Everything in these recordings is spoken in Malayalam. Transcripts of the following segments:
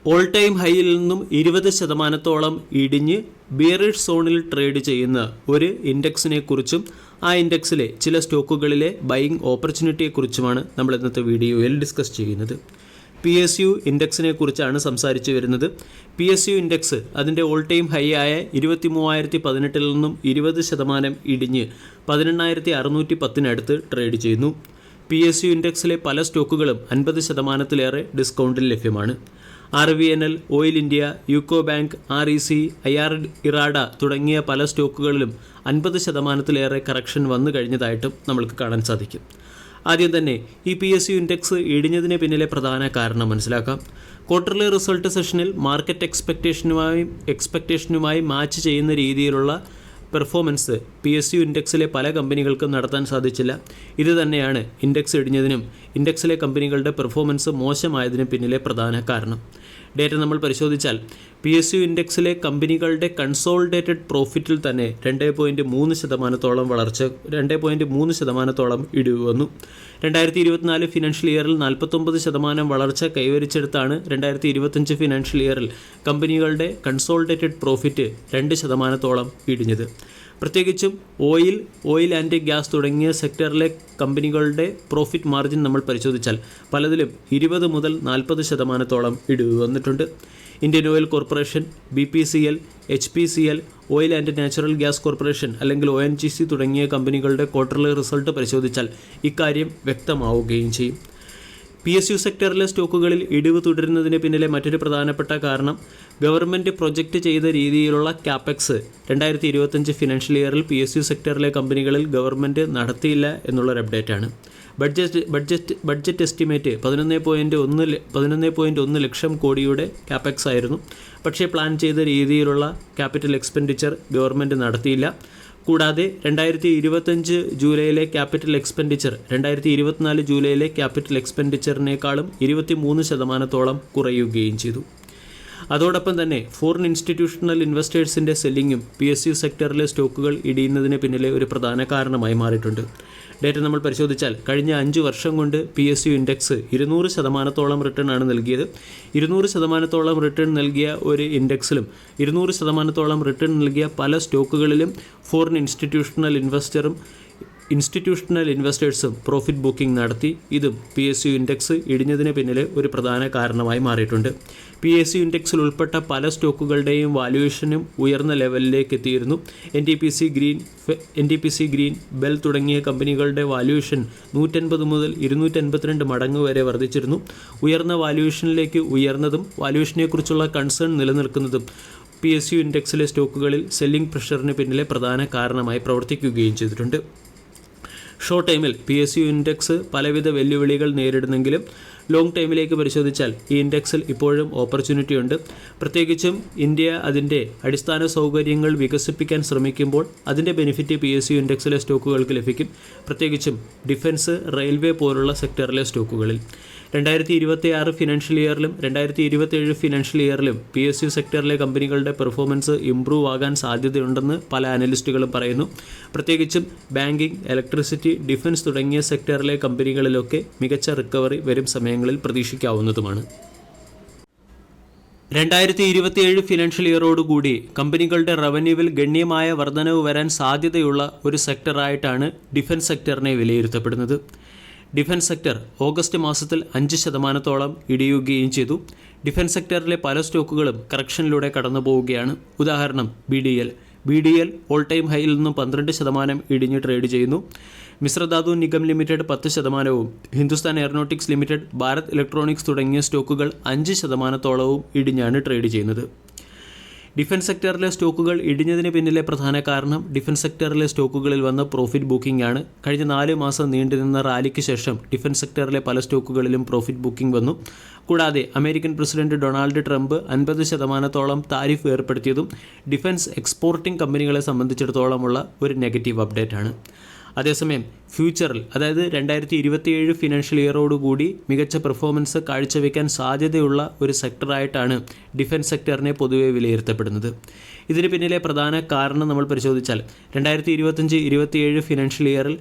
ഓൾ ടൈം ഹൈയിൽ നിന്നും 20% ഇടിഞ്ഞ് ബിയറിഷ് സോണിൽ ട്രേഡ് ചെയ്യുന്ന ഒരു ഇൻഡെക്സിനെ കുറിച്ചും ആ ഇൻഡെക്സിലെ ചില സ്റ്റോക്കുകളിലെ ബൈയിങ് ഓപ്പർച്യൂണിറ്റിയെക്കുറിച്ചുമാണ് നമ്മൾ ഇന്നത്തെ വീഡിയോയിൽ ഡിസ്കസ് ചെയ്യുന്നത്. PSU ഇൻഡെക്സിനെ കുറിച്ചാണ് സംസാരിച്ചു വരുന്നത്. PSU ഇൻഡെക്സ് അതിൻ്റെ ഓൾ ടൈം ഹൈ ആയ 23,018 നിന്നും 20% ഇടിഞ്ഞ് 18,610 ട്രേഡ് ചെയ്യുന്നു. PSU ഇൻഡെക്സിലെ പല സ്റ്റോക്കുകളും 50%-ലേറെ ഡിസ്കൗണ്ടിൽ ലഭ്യമാണ്. RVNL, oil India, UCO bank, REC, IR IREDA തുടങ്ങിയ പല സ്റ്റോക്കുകളിലും 50%-ലേറെ കറക്ഷൻ വന്നു കഴിഞ്ഞതായിട്ടും നമ്മൾക്ക് കാണാൻ സാധിക്കും. ആദ്യം തന്നെ ഈ PSU ഇൻഡെക്സ് ഇടിഞ്ഞതിന് പിന്നിലെ പ്രധാന കാരണം മനസ്സിലാക്കാം. ക്വാർട്ടർലി റിസൾട്ട് സെഷനിൽ മാർക്കറ്റ് എക്സ്പെക്റ്റേഷനുമായി മാച്ച് ചെയ്യുന്ന രീതിയിലുള്ള പെർഫോമൻസ് PSU ഇൻഡെക്സിലെ പല കമ്പനികൾക്കും നടത്താൻ സാധിച്ചില്ല. ഇത് തന്നെയാണ് ഇൻഡെക്സ് ഇടിഞ്ഞതിനും ഇൻഡെക്സിലെ കമ്പനികളുടെ പെർഫോമൻസ് മോശമായതിനും പിന്നിലെ പ്രധാന കാരണം. ഡേറ്റ നമ്മൾ പരിശോധിച്ചാൽ PSU ഇൻഡെക്സിലെ കമ്പനികളുടെ കൺസോളിഡേറ്റഡ് പ്രോഫിറ്റിൽ തന്നെ 2.3% വളർച്ച 2.3% ഇടിവ് വന്നു. 2024 ഫിനാൻഷ്യൽ ഇയറിൽ 49% വളർച്ച കൈവരിച്ചെടുത്താണ് 2025 ഫിനാൻഷ്യൽ ഇയറിൽ കമ്പനികളുടെ കൺസോളിഡേറ്റഡ് പ്രോഫിറ്റ് 2% ഇടിഞ്ഞത്. പ്രത്യേകിച്ചും ഓയിൽ ആൻഡ് ഗ്യാസ് തുടങ്ങിയ സെക്ടറിലെ കമ്പനികളുടെ പ്രോഫിറ്റ് മാർജിൻ നമ്മൾ പരിശോധിച്ചാൽ പലതിലും 20 മുതൽ 40% ഇടിവ് വന്നിട്ടുണ്ട്. Indian oil corporation, BPCL, HPCL, oil and natural gas corporation അല്ലെങ്കിൽ ONGC തുടങ്ങിയ കമ്പനികളുടെ ക്വാർട്ടർലി റിസൾട്ട് പരിശോധിച്ചാൽ ഇക്കാര്യം വ്യക്തമാവുകയും ചെയ്യും. PSU സെക്ടറിലെ സ്റ്റോക്കുകളിൽ ഇടിവ് തുടരുന്നതിന് പിന്നിലെ മറ്റൊരു പ്രധാനപ്പെട്ട കാരണം ഗവൺമെൻറ് പ്രൊജക്റ്റ് ചെയ്ത രീതിയിലുള്ള CAPEX 2025 ഫിനാൻഷ്യൽ ഇയറിൽ PSU സെക്ടറിലെ കമ്പനികളിൽ ഗവൺമെൻറ് നടത്തിയില്ല എന്നുള്ളൊരു അപ്ഡേറ്റാണ്. ബഡ്ജറ്റ് എസ്റ്റിമേറ്റ് 11.1 ലക്ഷം കോടിയുടെ CAPEX ആയിരുന്നു. പക്ഷേ പ്ലാൻ ചെയ്ത രീതിയിലുള്ള ക്യാപിറ്റൽ എക്സ്പെൻഡിച്ചർ ഗവൺമെൻറ് നടത്തിയില്ല. കൂടാതെ 2025 ജൂലൈയിലെ ക്യാപിറ്റൽ എക്സ്പെൻഡിച്ചർ 2024 ജൂലൈയിലെ ക്യാപിറ്റൽ എക്സ്പെൻഡിച്ചറിനേക്കാളും 23% കുറയുകയും ചെയ്തു. അതോടൊപ്പം തന്നെ ഫോറിൻ ഇൻസ്റ്റിറ്റ്യൂഷണൽ ഇൻവെസ്റ്റേഴ്സിൻ്റെ സെല്ലിങ്ങും PSU സെക്ടറിലെ സ്റ്റോക്കുകൾ ഇടിയുന്നതിന് പിന്നിലെ ഒരു പ്രധാന കാരണമായി മാറിയിട്ടുണ്ട്. ഡേറ്റ നമ്മൾ പരിശോധിച്ചാൽ കഴിഞ്ഞ 5 വർഷം കൊണ്ട് PSU ഇൻഡെക്സ് 200% റിട്ടേൺ ആണ് നൽകിയത്. 200% റിട്ടേൺ നൽകിയ ഒരു ഇൻഡെക്സിലും 200% റിട്ടേൺ നൽകിയ പല സ്റ്റോക്കുകളിലും ഫോറിൻ ഇൻസ്റ്റിറ്റ്യൂഷണൽ ഇൻവെസ്റ്റേഴ്സും പ്രോഫിറ്റ് ബുക്കിംഗ് നടത്തി. ഇതും PSU ഇൻഡെക്സ് ഇടിഞ്ഞതിന് പിന്നിലെ ഒരു പ്രധാന കാരണമായി മാറിയിട്ടുണ്ട്. PSU ഇൻഡെക്സിൽ ഉൾപ്പെട്ട പല സ്റ്റോക്കുകളുടെയും വാല്യുവേഷനും ഉയർന്ന ലെവലിലേക്ക് എത്തിയിരുന്നു. NTPC ഗ്രീൻ, ബെൽ തുടങ്ങിയ കമ്പനികളുടെ വാല്യുവേഷൻ 150 മുതൽ 252 മടങ്ങ് വരെ വർദ്ധിച്ചിരുന്നു. ഉയർന്ന വാല്യുവേഷനിലേക്ക് ഉയർന്നതും വാല്യുവേഷനെക്കുറിച്ചുള്ള കൺസേൺ നിലനിൽക്കുന്നതും PSU ഇൻഡെക്സിലെ സ്റ്റോക്കുകളിൽ സെല്ലിംഗ് പ്രഷറിന് പിന്നിലെ പ്രധാന കാരണമായി പ്രവർത്തിക്കുകയും ചെയ്തിട്ടുണ്ട്. ഷോർട്ട് ടൈമിൽ PSU ഇൻഡെക്സ് പലവിധ വെല്ലുവിളികൾ നേരിടുന്നെങ്കിലും ലോങ് ടൈമിലേക്ക് പരിശോധിച്ചാൽ ഈ ഇൻഡെക്സിൽ ഇപ്പോഴും ഓപ്പർച്യൂണിറ്റി ഉണ്ട്. പ്രത്യേകിച്ചും ഇന്ത്യ അതിൻ്റെ അടിസ്ഥാന സൗകര്യങ്ങൾ വികസിപ്പിക്കാൻ ശ്രമിക്കുമ്പോൾ അതിൻ്റെ ബെനിഫിറ്റ് PSU ഇൻഡെക്സിലെ സ്റ്റോക്കുകൾക്ക് ലഭിക്കും. പ്രത്യേകിച്ചും ഡിഫൻസ്, റെയിൽവേ പോലുള്ള സെക്ടറിലെ സ്റ്റോക്കുകളിൽ 2026 ഫിനാൻഷ്യൽ ഇയറിലും 2027 ഫിനാൻഷ്യൽ ഇയറിലും PSU സെക്ടറിലെ കമ്പനികളുടെ പെർഫോമൻസ് ഇംപ്രൂവ് ആകാൻ സാധ്യതയുണ്ടെന്ന് പല അനലിസ്റ്റുകളും പറയുന്നു. പ്രത്യേകിച്ചും ബാങ്കിങ്, ഇലക്ട്രിസിറ്റി, ഡിഫൻസ് തുടങ്ങിയ സെക്ടറിലെ കമ്പനികളിലൊക്കെ മികച്ച റിക്കവറി വരും സമയങ്ങളിൽ പ്രതീക്ഷിക്കാവുന്നതുമാണ്. 2027 ഫിനാൻഷ്യൽ ഇയറോടുകൂടി കമ്പനികളുടെ റവന്യൂവിൽ ഗണ്യമായ വർധനവ് വരാൻ സാധ്യതയുള്ള ഒരു സെക്ടറായിട്ടാണ് ഡിഫൻസ് സെക്ടറിനെ വിലയിരുത്തപ്പെടുന്നത്. ഡിഫൻസ് സെക്ടർ ഓഗസ്റ്റ് മാസത്തിൽ 5% ഇടിയുകയും ചെയ്തു. ഡിഫൻസ് സെക്ടറിലെ പല സ്റ്റോക്കുകളും കറക്ഷനിലൂടെ കടന്നു പോവുകയാണ്. ഉദാഹരണം BDL ഓൾ ടൈം ഹൈയിൽ നിന്നും 12% ഇടിഞ്ഞ് ട്രേഡ് ചെയ്യുന്നു. Mishradhatu Nigam limited 10%, Hindustan aeronautics limited, Bharat electronics തുടങ്ങിയ സ്റ്റോക്കുകൾ 5% ഇടിഞ്ഞാണ് ട്രേഡ് ചെയ്യുന്നത്. ഡിഫൻസ് സെക്ടറിലെ സ്റ്റോക്കുകൾ ഇടിഞ്ഞതിന് പിന്നിലെ പ്രധാന കാരണം ഡിഫൻസ് സെക്ടറിലെ സ്റ്റോക്കുകളിൽ വന്ന പ്രോഫിറ്റ് ബുക്കിംഗ് ആണ്. കഴിഞ്ഞ 4 മാസം നീണ്ടുനിന്ന റാലിക്ക് ശേഷം ഡിഫൻസ് സെക്ടറിലെ പല സ്റ്റോക്കുകളിലും പ്രോഫിറ്റ് ബുക്കിംഗ് വന്നു. കൂടാതെ American president Donald Trump 50% tariff ഏർപ്പെടുത്തിയതും ഡിഫൻസ് എക്സ്പോർട്ടിംഗ് കമ്പനികളെ സംബന്ധിച്ചിടത്തോളമുള്ള ഒരു നെഗറ്റീവ് അപ്ഡേറ്റ് ആണ്. അതേസമയം ഫ്യൂച്ചറിൽ, അതായത് 2027 ഫിനാൻഷ്യൽ ഇയറോടുകൂടി മികച്ച പെർഫോമൻസ് കാഴ്ചവെക്കാൻ സാധ്യതയുള്ള ഒരു സെക്ടറായിട്ടാണ് ഡിഫൻസ് സെക്ടറിനെ പൊതുവെ വിലയിരുത്തപ്പെടുന്നത്. ഇതിന് പിന്നിലെ പ്രധാന കാരണം നമ്മൾ പരിശോധിച്ചാൽ 2025-27 ഫിനാൻഷ്യൽ ഇയറിൽ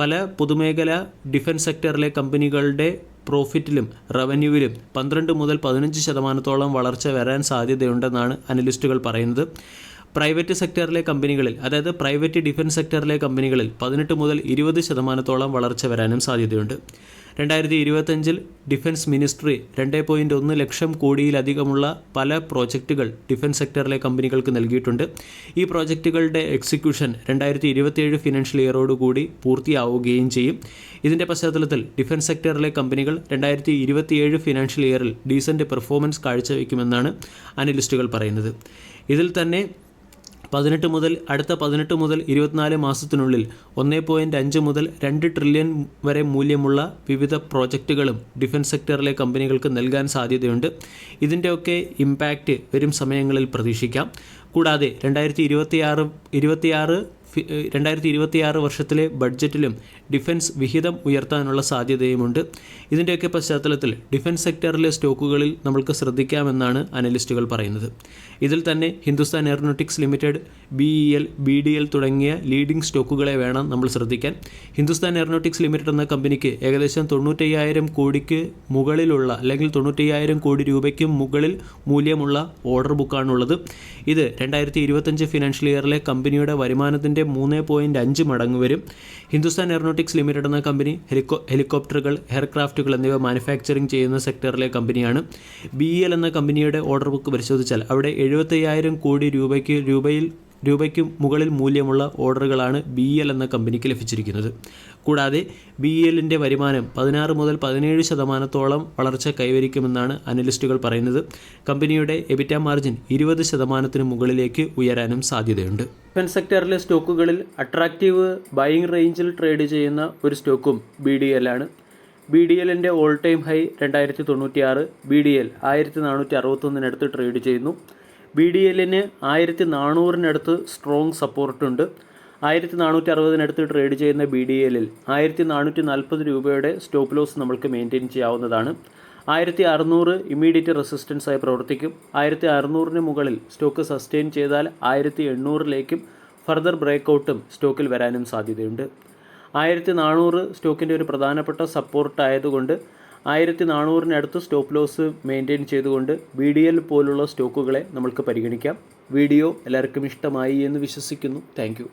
പല പൊതുമേഖല ഡിഫൻസ് സെക്ടറിലെ കമ്പനികളുടെ പ്രോഫിറ്റിലും റവന്യൂവിലും 12 മുതൽ 15% വളർച്ച വരാൻ സാധ്യതയുണ്ടെന്നാണ് അനലിസ്റ്റുകൾ പറയുന്നത്. പ്രൈവറ്റ് സെക്ടറിലെ കമ്പനികളിൽ, അതായത് പ്രൈവറ്റ് ഡിഫൻസ് സെക്ടറിലെ കമ്പനികളിൽ 18 മുതൽ 20% വളർച്ച വരാനും സാധ്യതയുണ്ട്. 2025 ഡിഫൻസ് മിനിസ്ട്രി 2.1 ലക്ഷം കോടിയിലധികമുള്ള പല പ്രോജക്റ്റുകൾ ഡിഫൻസ് സെക്ടറിലെ കമ്പനികൾക്ക് നൽകിയിട്ടുണ്ട്. ഈ പ്രോജക്റ്റുകളുടെ എക്സിക്യൂഷൻ 2027 ഫിനാൻഷ്യൽ ഇയറോടുകൂടി പൂർത്തിയാവുകയും ചെയ്യും. ഇതിൻ്റെ പശ്ചാത്തലത്തിൽ ഡിഫൻസ് സെക്ടറിലെ കമ്പനികൾ 2027 ഫിനാൻഷ്യൽ ഇയറിൽ ഡീസൻറ്റ് പെർഫോമൻസ് കാഴ്ചവെക്കുമെന്നാണ് അനലിസ്റ്റുകൾ പറയുന്നത്. ഇതിൽ തന്നെ അടുത്ത 18 മുതൽ 24 മാസത്തിനുള്ളിൽ 1.5 മുതൽ 2 ട്രില്യൺ വരെ മൂല്യമുള്ള വിവിധ പ്രോജക്റ്റുകളും ഡിഫൻസ് സെക്ടറിലെ കമ്പനികൾക്ക് നൽകാൻ സാധ്യതയുണ്ട്. ഇതിൻ്റെയൊക്കെ ഇമ്പാക്റ്റ് വരും സമയങ്ങളിൽ പ്രതീക്ഷിക്കാം. കൂടാതെ 2026 വർഷത്തിലെ ബഡ്ജറ്റിലും ഡിഫൻസ് വിഹിതം ഉയർത്താനുള്ള സാധ്യതയുമുണ്ട്. ഇതിൻ്റെയൊക്കെ പശ്ചാത്തലത്തിൽ ഡിഫൻസ് സെക്ടറിലെ സ്റ്റോക്കുകളിൽ നമ്മൾക്ക് ശ്രദ്ധിക്കാമെന്നാണ് അനലിസ്റ്റുകൾ പറയുന്നത്. ഇതിൽ തന്നെ Hindustan aeronautics limited, BEL, BDL തുടങ്ങിയ ലീഡിംഗ് സ്റ്റോക്കുകളെ വേണം നമ്മൾ ശ്രദ്ധിക്കാൻ. ഹിന്ദുസ്ഥാൻ എയറോനോട്ടിക്സ് ലിമിറ്റഡ് എന്ന കമ്പനിക്ക് ഏകദേശം 95,000 കോടിക്ക് മുകളിലുള്ള, അല്ലെങ്കിൽ 95,000 കോടി രൂപയ്ക്ക് മുകളിൽ മൂല്യമുള്ള ഓർഡർ ബുക്കാണുള്ളത്. ഇത് 2025 ഫിനാൻഷ്യൽ ഇയറിലെ കമ്പനിയുടെ വരുമാനത്തിൻ്റെ 3.5 മടങ്ങ് വരും. ഹിന്ദുസ്ഥാൻ എയറോനോട്ടിക്സ് ലിമിറ്റഡ് എന്ന കമ്പനി ഹെലികോപ്റ്ററുകൾ, എയർക്രാഫ്റ്റുകൾ എന്നിവ മാനുഫാക്ചറിങ് ചെയ്യുന്ന സെക്ടറിലെ കമ്പനിയാണ്. BEL എന്ന കമ്പനിയുടെ ഓർഡർ ബുക്ക് പരിശോധിച്ചാൽ അവിടെ 75,000 കോടി രൂപയ്ക്ക് മുകളിൽ മൂല്യമുള്ള ഓർഡറുകളാണ് BEL എന്ന കമ്പനിക്ക് ലഭിച്ചിരിക്കുന്നത്. കൂടാതെ BELൻ്റെ വരുമാനം 16 മുതൽ 17% വളർച്ച കൈവരിക്കുമെന്നാണ് അനലിസ്റ്റുകൾ പറയുന്നത്. കമ്പനിയുടെ എബിറ്റ മാർജിൻ 20% മുകളിലേക്ക് ഉയരാനും സാധ്യതയുണ്ട്. ഡിഫൻസ് സെക്ടറിലെ സ്റ്റോക്കുകളിൽ അട്രാക്റ്റീവ് ബൈയിങ് റേഞ്ചിൽ ട്രേഡ് ചെയ്യുന്ന ഒരു സ്റ്റോക്കും BDL ആണ്. BDLൻ്റെ all time high 2096, BDL 1461 trade ചെയ്യുന്നു. BDLന് 1400 സ്ട്രോങ് സപ്പോർട്ടുണ്ട്. 1460 ട്രേഡ് ചെയ്യുന്ന BDLൽ 1440 രൂപയുടെ സ്റ്റോപ്പ് ലോസ് നമ്മൾക്ക് മെയിൻറ്റെയിൻ ചെയ്യാവുന്നതാണ്. 1600 ഇമ്മീഡിയറ്റ് റെസിസ്റ്റൻസായി പ്രവർത്തിക്കും. 1600 മുകളിൽ സ്റ്റോക്ക് സസ്റ്റെയിൻ ചെയ്താൽ 1800 ഫർദർ ബ്രേക്കൗട്ടും സ്റ്റോക്കിൽ വരാനും സാധ്യതയുണ്ട്. 1400 സ്റ്റോക്കിൻ്റെ ഒരു പ്രധാനപ്പെട്ട സപ്പോർട്ടായതുകൊണ്ട് 1400 സ്റ്റോപ്പ് ലോസ് മെയിൻറ്റെയിൻ ചെയ്തുകൊണ്ട് BDL പോലുള്ള സ്റ്റോക്കുകളെ നമ്മൾക്ക് പരിഗണിക്കാം. വീഡിയോ എല്ലാവർക്കും ഇഷ്ടമായി എന്ന് വിശ്വസിക്കുന്നു. താങ്ക്